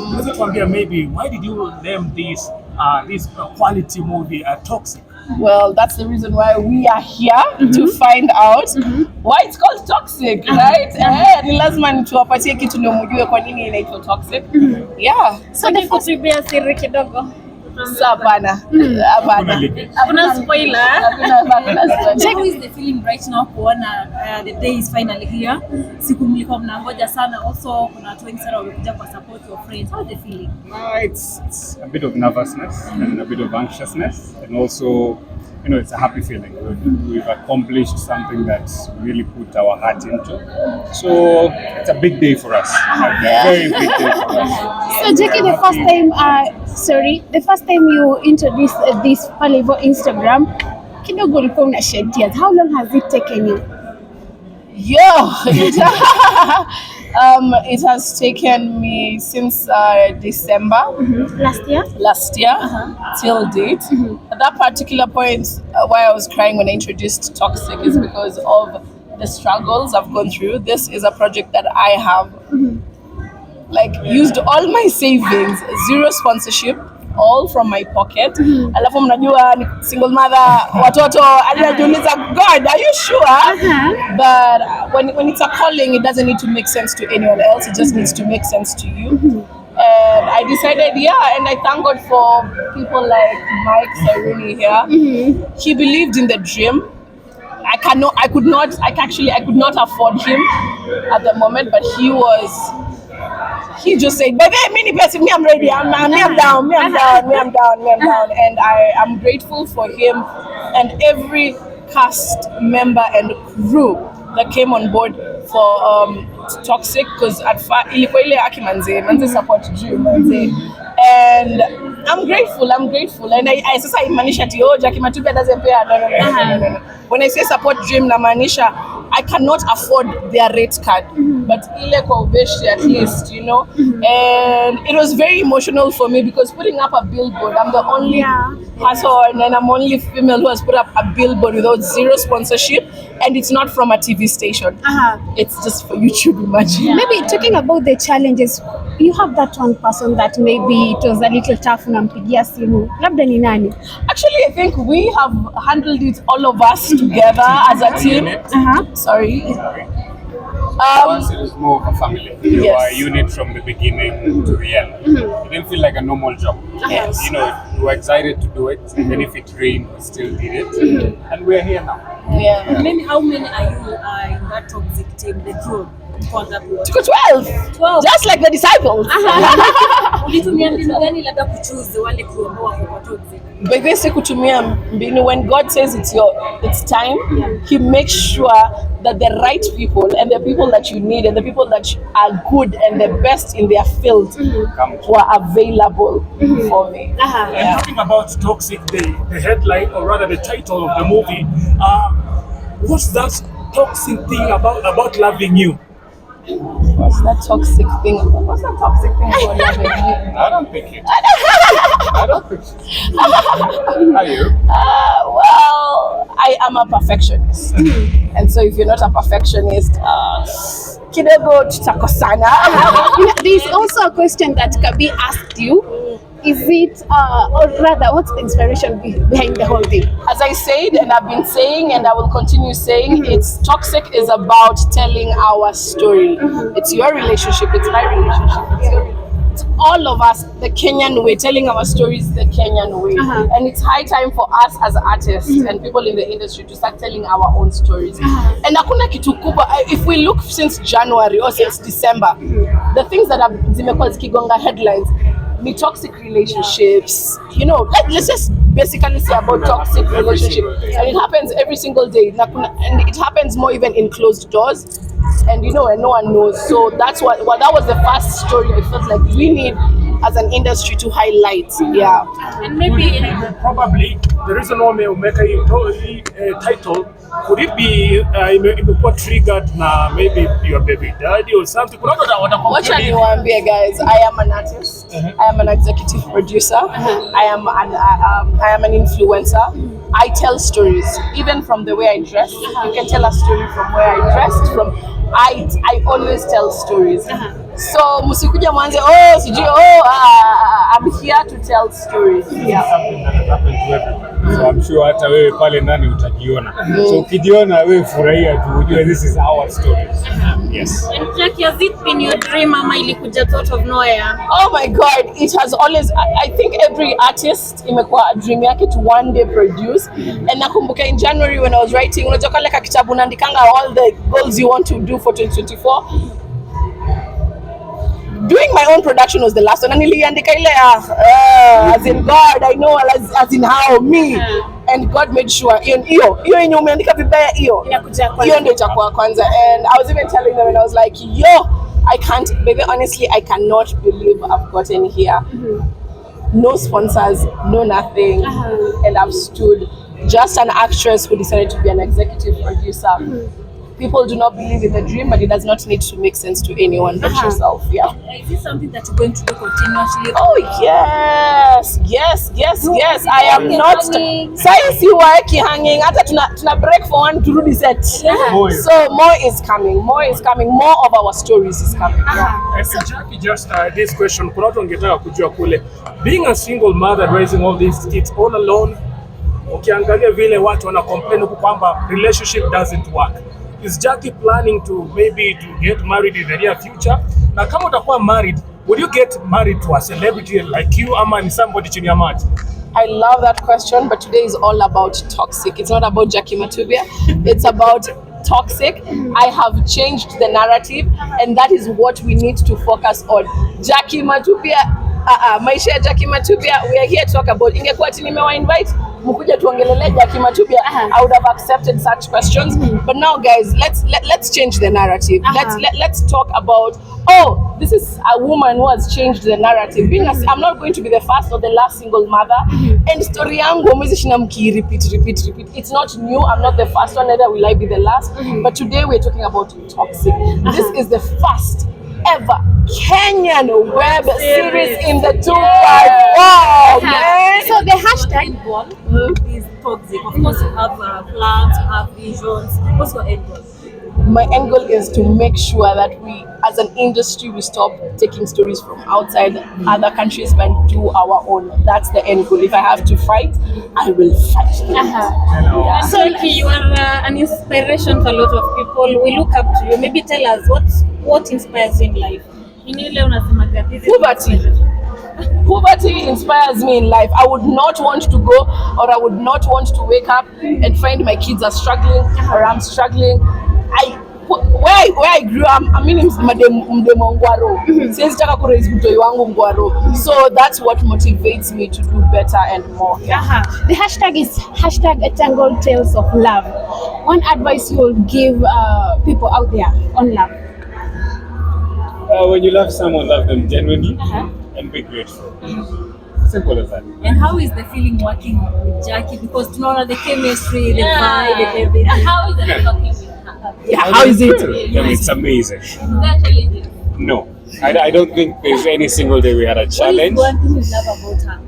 Unaweza tuambia maybe why did you name this quality movie Toxic? Well, that's the reason why we are here to find out why it's called Toxic, right? Ni lazima tuwapatie kitu ndio mjue kwa nini inaitwa Toxic. Yeah. So the first prepare siri kidogo. Hapana. Hakuna spoiler. How is the feeling right now kuona the day is finally here? Siku mlikuwa mnangoja sana, also kuna watu wengi sana wamekuja kwa support your friends. How is the feeling? It's a bit of nervousness and a bit of anxiousness, and also, it's a happy feeling. We've accomplished something that we really put our heart into. So it's a big day for us. A very big day for us. So Jackie, the first time you introduced this Palivo Instagram, kidogo ulikuwa una shed tears. How long has it taken you? It has taken me since December last year till date. At that particular point, why I was crying when I introduced Toxic is because of the struggles I've gone through. This is a project that I have used all my savings, zero sponsorship, all from my pocket. Alafu mnajua ni single mother, watoto, anajiuliza, God, are you sure? But when it's a calling, it doesn't need to make sense to anyone else. It just needs to make sense to you. And I decided, and I thank God for people like Mike Saruni here. He believed in the dream. I could not afford him at the moment, but he just said, baby, me, I'm ready. I'm down. And I am grateful for him and every cast member and crew that came on board for Toxic, because ilikuwa ile aki manze support dream manze. And I'm grateful and I sasa imaanisha ati Jackie Matubia doesn't pay. No. When I say support dream na maanisha I cannot afford their rate card, but ile kwa ubeshi at least, and it was very emotional for me because putting up a billboard, I'm the only person and I'm only female who has put up a billboard without zero sponsorship, and it's not from a TV station. It's just for YouTube, imagine. Maybe talking about the challenges, you have that one person that maybe it was a little tough unampigia simu. Labda ni nani? Actually, I think we have handled it, all of us together as a team. Sorry. Once it was more of a family. You were a unit from the beginning to the end. It didn't feel like a normal job. Yes. We were excited to do it, even if it rained, we still did it. And we're here now. Yeah. Maybe how many are you in that Toxic team, the crew? Tuko 12. Just like the disciples. Ulitumia mbinu gani labda kuchoose wale crew ambao wako kwa Toxic? Basi kutumia mbinu, when God says it's time, he makes sure that the right people and the people that you need and the people that are good and the best in their field were available for me. And talking about Toxic, the headline, or rather the title of the movie, what's that toxic thing about loving you? What's that toxic thing about loving you? I don't think it. I don't think so. Are you? Well, I am a perfectionist. And so if you're not a perfectionist, kidogo tutakosana. There's also a question that Kabi asked you. Is it, or rather, what's the inspiration behind the whole thing? As I said, and I've been saying, and I will continue saying, it's Toxic is about telling our story. It's your relationship, it's my relationship, it's all of us, the Kenyan way, telling our stories the Kenyan way. And it's high time for us as artists and people in the industry to start telling our own stories. And hakuna kitu kubwa, if we look since January or since December, the things that have zimekuwa zikigonga headlines, the toxic relationships, let's just basically say about toxic relationship, and it happens every single day, and it happens more even in closed doors, and and no one knows. So that's that was the first story I felt like we need as an industry to highlight. And maybe probably the reason why we make a title, could it be imekuwa triggered na maybe your baby daddy or something? Wacha niwaambie guys, I am an artist, I am an executive producer, I am an influencer. I tell stories, even from the way I dress. You can tell a story from where I dressed from. I always tell stories. So msikuja mwanze sijui I'm here to tell stories. Yeah. Something that has happened to everyone. So I'm sure hata wewe pale ndani utajiona. So ukijiona wewe furahia tu ujue this is our story. Yes. And Jackie, has it been your dream ama ilikuja out of nowhere? Oh my God, it has always, I think every artist imekuwa a dream yake to one day produce. And nakumbuka in January when I was writing, unajua kale ka kitabu naandikanga all the goals you want to do for 2024. Doing my own production was the last one. And niliandika ile as in God, I know, as in how me. And God made sure hiyo yenye umeandika vibaya hiyo ndio itakuwa kwanza. And I was even telling them, and I was like, I can't, baby, honestly, I cannot believe I've gotten here. No sponsors, no nothing. And I've stood, just an actress who decided to be an executive producer. People do not believe in the dream, but it does not need to make sense to anyone but yourself. Yeah. Is this something that you're going to do continuously? Oh yes. I am not. Science you work hanging. Hata tuna break for one to turudi set. So more is coming. More of our stories is coming. Jackie, just this question. Kuna watu wangetaka kujua kule, being a single mother raising all these kids all alone, ukiangalia vile watu wana complain kwamba relationship doesn't work. Is Jackie planning to maybe to get married in the near future? Na kama utakuwa married, would you get married to a celebrity like you ama ni somebody chini ya maji? I love that question, but today is all about toxic. It's not about Jackie Matubia. It's about toxic. I have changed the narrative, and that is what we need to focus on. Jackie Matubia, maisha ya Jackie Matubia, we are here to talk about. Ingekuwa ati nimewa invite mkuja tuongelele Jackie Matubia, I would have accepted such questions. But now, guys, let's change the narrative. Let's talk about, this is a woman who has changed the narrative. I'm not going to be the first or the last single mother. And story yangu mwezi shina mki repeat. It's not new. I'm not the first one, neither will I be the last. But today we're talking about toxic. This is the first ever Kenyan web series in the 2-part world, man. So the hashtag is toxic. Of course, you have plans, you have visions. What's your end goal? My end goal is to make sure that we, as an industry, we stop taking stories from outside other countries and do our own. That's the end goal. If I have to fight, I will fight. So you are an inspiration for a lot of people. We look up to you. Maybe tell us what inspires you in life. Poverty inspires me in life. I would not want to go, or I would not want to wake up and find my kids are struggling or I'm struggling. Where I grew up, I mean, mdemo Ngwaro. Siwezi taka kuraise mtoi wangu Ngwaro. So that's what motivates me to do better and more. The hashtag is #Tangled Tales of Love. One advice you will give people out there on love? When you love someone, love them genuinely and be grateful. Simple as that. And how is the feeling working with Jackie? Because tomorrow the chemistry, the vibe, and everything. How is it working with her? How is it? It's amazing. That challenging? No, I don't think there's any single day we had a challenge. What is one thing you love about her?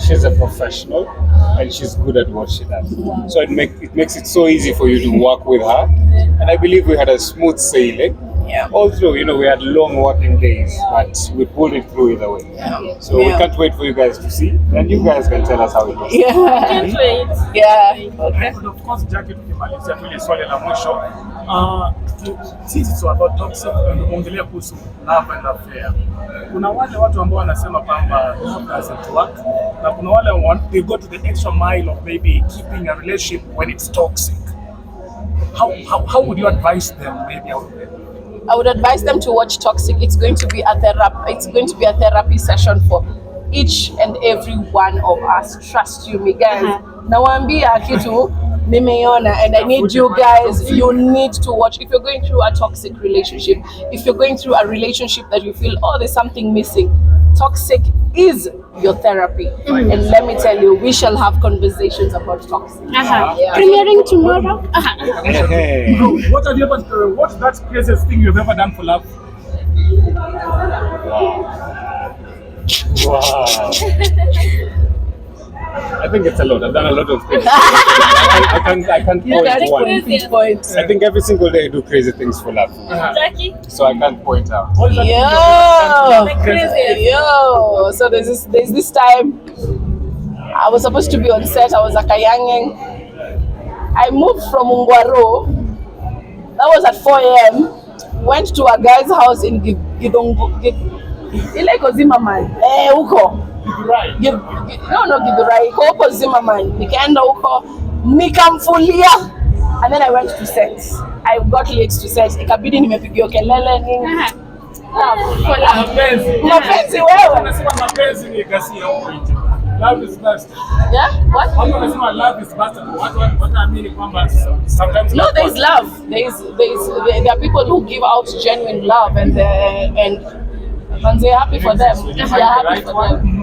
She's a professional and she's good at what she does. So it makes it so easy for you to work with her. And I believe we had a smooth sailing. Yeah. All through, we had long working days, but we pulled it through either way. So we can't wait for you guys to see, and you guys can tell us how it was. Can't wait. Okay. And of course, Jackie, tukimalizia tu ile swali la mwisho, since it's about toxic and ongelea kuhusu love and affair. Kuna wale watu ambao wanasema kwamba love doesn't work, na kuna wale they go to the extra mile of maybe keeping a relationship when it's toxic. How would you advise them maybe out there? I would advise them to watch Toxic. It's going to be a therapy session for each and every one of us. Trust you, me guys. Nawaambia kitu nimeona, and I need you guys. You need to watch. If you're going through a toxic relationship, if you're going through a relationship that you feel, there's something missing, Toxic is your therapy. And let me tell you, we shall have conversations about toxic. Premiering tomorrow. What's that craziest thing you've ever done for love? Wow. I think it's a lot. I've done a lot of things. I can't point one. Pinpoint. I think every single day I do crazy things for love. Jackie? So I can't point out. Yo. So there's this time I was supposed to be on set. I was a Kayangeng. I moved from Ungwaro. That was at 4 a.m. Went to a guy's house in Gidongo. Ile iko Zimmerman. Huko. No, Githurai. Huko Zimmerman. Nikaenda huko. Nikamfulia. And then I went to set. I got late to set. Ikabidi nimepigiwa kelele nini. Mapenzi wewe. Unasema mapenzi ni ghasia huko nje. Love is best. Yeah? What? Watu wanasema love is best. Watu wanaamini kwamba sometimes No, there is love. There are people who give out genuine love and they're happy for them. They are happy for them.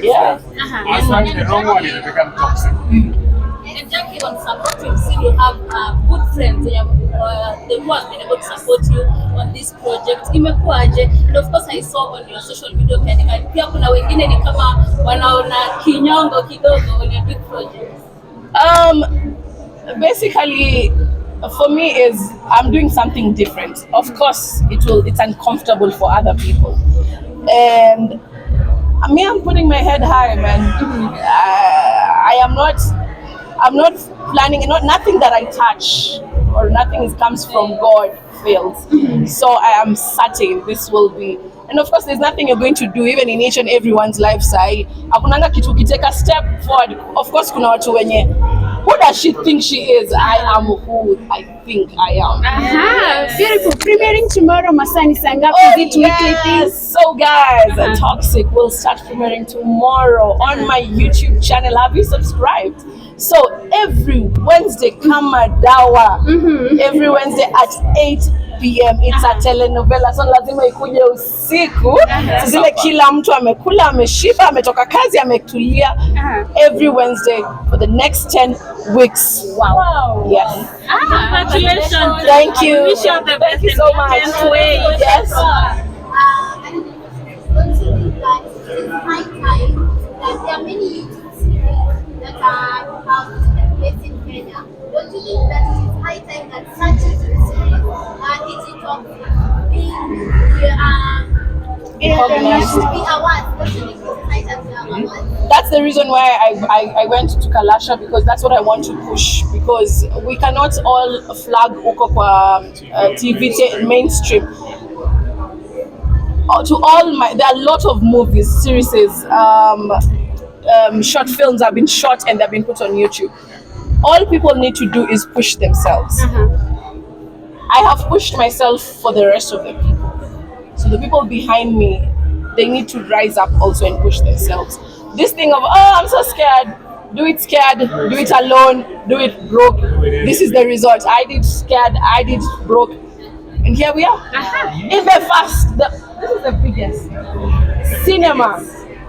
Yeah. Aside the wrong one, it become toxic. And Jackie, on supporting scene, you have good friends. They who have been able to support you on this project. Imekuaje? And of course, I saw on your social media pia kuna wengine ni kama wanaona kinyongo kidogo on your big project. Basically, for me is I'm doing something different. Of course, it's uncomfortable for other people, and I'm putting my head high, man. I'm not planning. Nothing that I touch or nothing comes from God fails. So I am certain this will be. And of course, there's nothing you're going to do, even in each and everyone's life. Sai, akunanga kitu take a step forward. Of course, kuna watu wenye. Who does she think she is? I am who I think I am. Beautiful. Premiering tomorrow, Masani Sanga. Yes. So guys, Toxic will start premiering tomorrow on my YouTube channel. Have you subscribed? So every Wednesday, Kama Dawa. Every Wednesday at 8 p.m. It's a telenovela. So lazima ikuje usiku. Zile kila mtu amekula, ameshiba, ametoka kazi, ametulia. Every Wednesday for the next 10 weeks. Wow. Yes. Congratulations. Thank you. Wish you the Thank you so much. Yes. Don't you think that it's high time that there are many YouTube series that have taken place in Kenya? Don't you think that it's high time that such YouTube series That's the reason why I went to Kalasha, because that's what I want to push, because we cannot all flag uko kwa TV mainstream. To all there are a lot of movies, series, short films have been shot and they've been put on YouTube. All people need to do is push themselves. I have pushed myself for the rest of the people. So the people behind me, they need to rise up also and push themselves. This thing of, I'm so scared, do it scared, do it alone, do it broke. This is the result. I did scared, I did broke. And here we are. In the first, this is the biggest cinema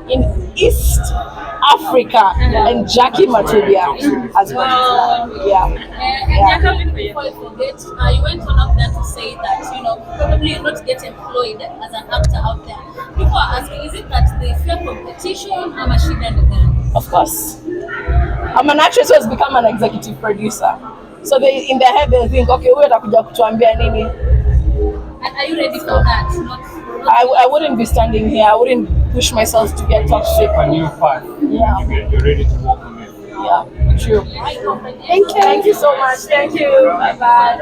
in East Africa, and Jackie Matubia as well. Yeah. Jackie, before I forget, you went on up there to say that, probably you'll not get employed as an actor out there. People are asking, is it that they fear competition or machine and Of course. I'm an actress who has become an executive producer. So they, in their head, they think, okay, wewe utakuja kutuambia nini? And are you ready for that? I wouldn't be standing here. I wouldn't push myself to get toxic. A new path. Yeah. You're ready to walk on it. Yeah, true. Thank you. Thank you so much. Thank you. Bye-bye.